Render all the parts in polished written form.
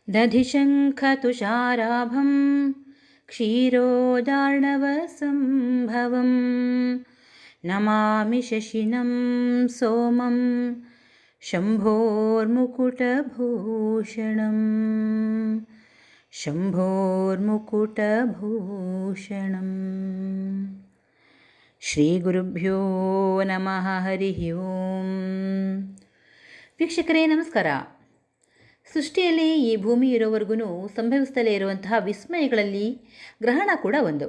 दधिशङ्खतुषाराभं क्षीरोदार्णवसम्भवं नमामि शशिनं सोमं शम्भोर्मुकुटभूषणं ಶ್ರೀಗುರುಭ್ಯೋ ನಮಃ ಹರಿ ಓಂ. ವೀಕ್ಷಕರೇ ನಮಸ್ಕಾರ. ಸೃಷ್ಟಿಯಲ್ಲಿ ಈ ಭೂಮಿ ಇರೋವರೆಗೂ ಸಂಭವಿಸುತ್ತಲೇ ಇರುವಂತಹ ವಿಸ್ಮಯಗಳಲ್ಲಿ ಗ್ರಹಣ ಕೂಡ ಒಂದು.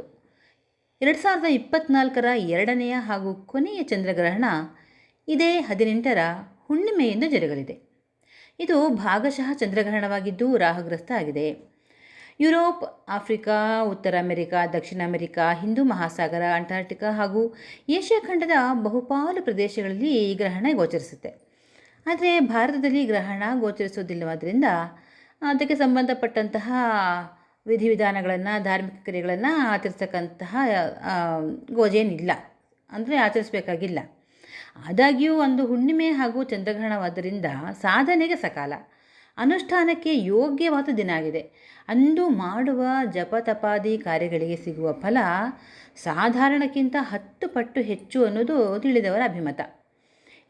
2024ರ ಎರಡನೆಯ ಹಾಗೂ ಕೊನೆಯ ಚಂದ್ರಗ್ರಹಣ ಇದೇ 18ರ ಹುಣ್ಣಿಮೆಯಿಂದ ಜರುಗಲಿದೆ. ಇದು ಭಾಗಶಃ ಚಂದ್ರಗ್ರಹಣವಾಗಿದ್ದು ರಾಹುಗ್ರಸ್ತ ಆಗಿದೆ. ಯುರೋಪ್, ಆಫ್ರಿಕಾ, ಉತ್ತರ ಅಮೆರಿಕಾ, ದಕ್ಷಿಣ ಅಮೆರಿಕಾ, ಹಿಂದೂ ಮಹಾಸಾಗರ, ಅಂಟಾರ್ಟಿಕಾ ಹಾಗೂ ಏಷ್ಯಾ ಖಂಡದ ಬಹುಪಾಲು ಪ್ರದೇಶಗಳಲ್ಲಿ ಈ ಗ್ರಹಣ ಗೋಚರಿಸುತ್ತೆ. ಆದರೆ ಭಾರತದಲ್ಲಿ ಗ್ರಹಣ ಗೋಚರಿಸೋದಿಲ್ಲವಾದ್ದರಿಂದ ಅದಕ್ಕೆ ಸಂಬಂಧಪಟ್ಟಂತಹ ವಿಧಿವಿಧಾನಗಳನ್ನು, ಧಾರ್ಮಿಕ ಕ್ರಿಯೆಗಳನ್ನು ಆಚರಿಸ್ತಕ್ಕಂತಹ ಗೋಜೇನಿಲ್ಲ, ಅಂದರೆ ಆಚರಿಸಬೇಕಾಗಿಲ್ಲ. ಆದಾಗ್ಯೂ ಒಂದು ಹುಣ್ಣಿಮೆ ಹಾಗೂ ಚಂದ್ರಗ್ರಹಣವಾದ್ದರಿಂದ ಸಾಧನೆಗೆ ಸಕಾಲ, ಅನುಷ್ಠಾನಕ್ಕೆ ಯೋಗ್ಯವಾದ ದಿನ ಆಗಿದೆ. ಅಂದು ಮಾಡುವ ಜಪತಪಾದಿ ಕಾರ್ಯಗಳಿಗೆ ಸಿಗುವ ಫಲ ಸಾಧಾರಣಕ್ಕಿಂತ 10 ಪಟ್ಟು ಹೆಚ್ಚು ಅನ್ನೋದು ತಿಳಿದವರ ಅಭಿಮತ.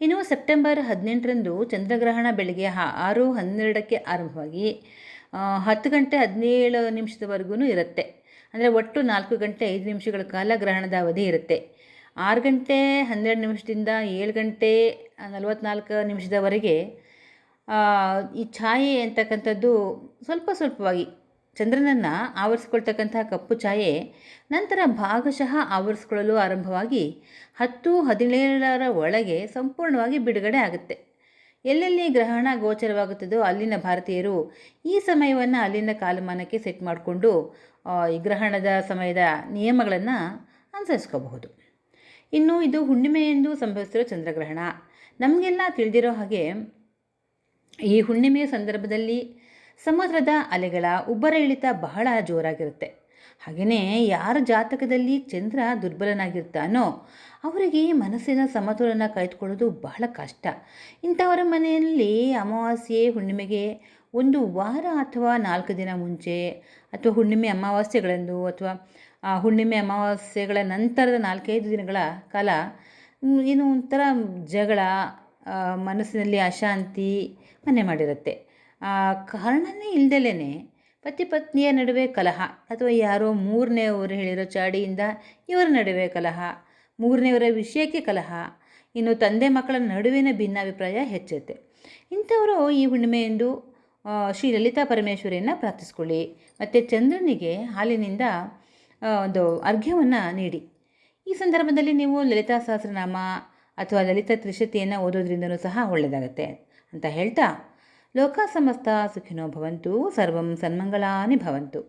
ಇನ್ನು ಸೆಪ್ಟೆಂಬರ್ 18ರಂದು ಚಂದ್ರಗ್ರಹಣ ಬೆಳಗ್ಗೆ 6:12ಕ್ಕೆ ಆರಂಭವಾಗಿ 10 ಗಂಟೆ 17 ನಿಮಿಷದವರೆಗೂ ಇರುತ್ತೆ. ಅಂದರೆ ಒಟ್ಟು 4 ಗಂಟೆ 5 ನಿಮಿಷಗಳ ಕಾಲ ಗ್ರಹಣದ ಅವಧಿ ಇರುತ್ತೆ. 6 ಗಂಟೆ 12 ನಿಮಿಷದಿಂದ 7 ಗಂಟೆ 44 ನಿಮಿಷದವರೆಗೆ ಈ ಛಾಯೆ ಅಂತಕ್ಕಂಥದ್ದು ಸ್ವಲ್ಪವಾಗಿ ಚಂದ್ರನನ್ನು ಆವರಿಸ್ಕೊಳ್ತಕ್ಕಂತಹ ಕಪ್ಪು ಛಾಯೆ ನಂತರ ಭಾಗಶಃ ಆವರಿಸ್ಕೊಳ್ಳಲು ಆರಂಭವಾಗಿ 10-17ರ ಒಳಗೆ ಸಂಪೂರ್ಣವಾಗಿ ಬಿಡುಗಡೆ ಆಗುತ್ತೆ. ಎಲ್ಲೆಲ್ಲಿ ಗ್ರಹಣ ಗೋಚರವಾಗುತ್ತದೋ ಅಲ್ಲಿನ ಭಾರತೀಯರು ಈ ಸಮಯವನ್ನು ಅಲ್ಲಿನ ಕಾಲಮಾನಕ್ಕೆ ಸೆಟ್ ಮಾಡಿಕೊಂಡು ಈ ಗ್ರಹಣದ ಸಮಯದ ನಿಯಮಗಳನ್ನು ಅನುಸರಿಸ್ಕೋಬಹುದು. ಇನ್ನು ಇದು ಹುಣ್ಣಿಮೆಯೆಂದು ಸಂಭವಿಸಿರೋ ಚಂದ್ರಗ್ರಹಣ. ನಮಗೆಲ್ಲ ತಿಳಿದಿರೋ ಹಾಗೆ ಈ ಹುಣ್ಣಿಮೆಯ ಸಂದರ್ಭದಲ್ಲಿ ಸಮುದ್ರದ ಅಲೆಗಳ ಉಬ್ಬರ ಇಳಿತ ಬಹಳ ಜೋರಾಗಿರುತ್ತೆ. ಹಾಗೆಯೇ ಯಾರ ಜಾತಕದಲ್ಲಿ ಚಂದ್ರ ದುರ್ಬಲನಾಗಿರ್ತಾನೋ ಅವರಿಗೆ ಮನಸ್ಸಿನ ಸಮತೋಲನ ಕಾಯ್ದುಕೊಳ್ಳೋದು ಬಹಳ ಕಷ್ಟ. ಇಂಥವರ ಮನೆಯಲ್ಲಿ ಅಮಾವಾಸ್ಯೆ ಹುಣ್ಣಿಮೆಗೆ 1 ವಾರ ಅಥವಾ 4 ದಿನ ಮುಂಚೆ, ಅಥವಾ ಹುಣ್ಣಿಮೆ ಅಮಾವಾಸ್ಯೆಗಳಂದು, ಅಥವಾ ಹುಣ್ಣಿಮೆ ಅಮಾವಾಸ್ಯೆಗಳ ನಂತರದ 4-5 ದಿನಗಳ ಕಾಲ ಏನು ಒಂಥರ ಜಗಳ, ಮನಸ್ಸಿನಲ್ಲಿ ಅಶಾಂತಿ ಮನೆ ಮಾಡಿರುತ್ತೆ. ಕಾರಣನೇ ಇಲ್ದಲೇ ಪತಿ ಪತ್ನಿಯ ನಡುವೆ ಕಲಹ, ಅಥವಾ ಯಾರೋ 3ನೇವರು ಹೇಳಿರೋ ಚಾಡಿಯಿಂದ ಇವರ ನಡುವೆ ಕಲಹ, 3ನೇವರ ವಿಷಯಕ್ಕೆ ಕಲಹ, ಇನ್ನು ತಂದೆ ಮಕ್ಕಳ ನಡುವಿನ ಭಿನ್ನಾಭಿಪ್ರಾಯ ಹೆಚ್ಚುತ್ತೆ. ಇಂಥವರು ಈ ಹುಣ್ಣಿಮೆಯೆಂದು ಶ್ರೀ ಲಲಿತಾ ಪರಮೇಶ್ವರಿಯನ್ನು ಪ್ರಾರ್ಥಿಸ್ಕೊಳ್ಳಿ. ಮತ್ತು ಚಂದ್ರನಿಗೆ ಹಾಲಿನಿಂದ ಒಂದು ಅರ್ಘ್ಯವನ್ನು ನೀಡಿ. ಈ ಸಂದರ್ಭದಲ್ಲಿ ನೀವು ಲಲಿತಾ ಸಹಸ್ರನಾಮ ಅಥವಾ ಲಲಿತಾ ತ್ರಿಶತಿಯನ್ನು ಓದೋದ್ರಿಂದನೂ ಸಹ ಒಳ್ಳೆಯದಾಗತ್ತೆ ಅಂತ ಹೇಳ್ತಾ, ಲೋಕ ಸಮಸ್ತ ಸುಖಿನೋ ಭವಂತು, ಸರ್ವಂ ಸನ್ಮಂಗಳಾನಿ ಭವಂತು.